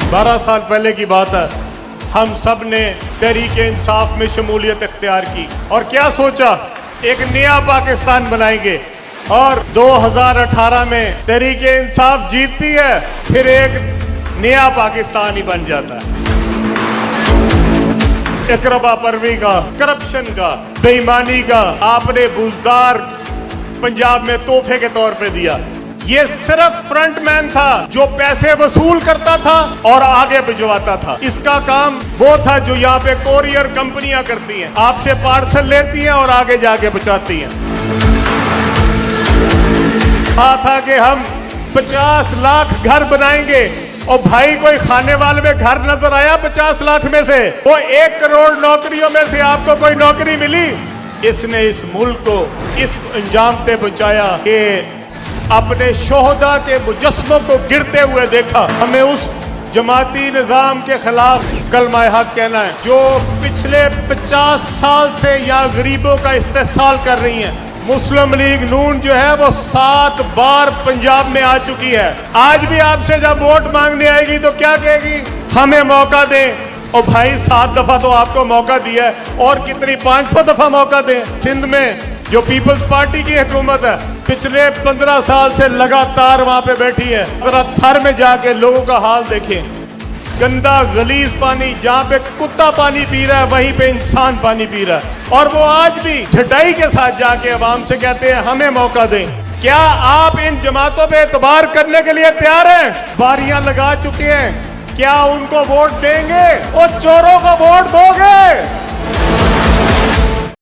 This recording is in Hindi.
12 साल पहले की बात है, हम सब ने तहरीक इंसाफ में शमूलियत इख्तियार की और क्या सोचा, एक नया पाकिस्तान बनाएंगे। और 2018 में तहरीक इंसाफ जीतती है, फिर एक नया पाकिस्तान ही बन जाता है। इकरबा परवी का, करप्शन का, बेईमानी का आपने बुजदार पंजाब में तोहफे के तौर पे दिया। ये सिर्फ फ्रंट मैन था जो पैसे वसूल करता था और आगे भिजवाता था। इसका काम वो था जो यहाँ पे कोरियर कंपनियां करती हैं, आपसे पार्सल लेती हैं और आगे जाके पहुंचाती हैं। कहा था कि हम 50 लाख घर बनाएंगे और भाई कोई खाने वाले में घर नजर आया 50 लाख में से? वो 1 करोड़ नौकरियों में से आपको कोई नौकरी मिली? इसने इस मुल्क को इस अंजाम पे पहुंचाया कि अपने शोहदा के मुजस्समों को गिरते हुए देखा। हमें उस जमाती निजाम के खिलाफ कलमा हक कहना है जो पिछले 50 साल से यहाँ गरीबों का इस्तेहसाल कर रही हैं। मुस्लिम लीग नून जो है वो 7 बार पंजाब में आ चुकी है। आज भी आपसे जब वोट मांगने आएगी तो क्या कहेगी? हमें मौका दें। और भाई 7 दफा तो आपको मौका दिया है, और कितनी 500 दफा मौका दें। सिंध में जो पीपल्स पार्टी की हुकूमत है पिछले 15 साल से लगातार वहां पे बैठी है। जरा थर में जाके लोगों का हाल देखें, गंदा गलीज पानी, जहाँ पे कुत्ता पानी पी रहा है वहीं पे इंसान पानी पी रहा है। और वो आज भी ढटाई के साथ जाके अवाम से कहते हैं हमें मौका दें। क्या आप इन जमातों पे एतबार करने के लिए तैयार हैं? बारियां लगा चुके हैं, क्या उनको वोट देंगे? और चोरों को वोट दोगे?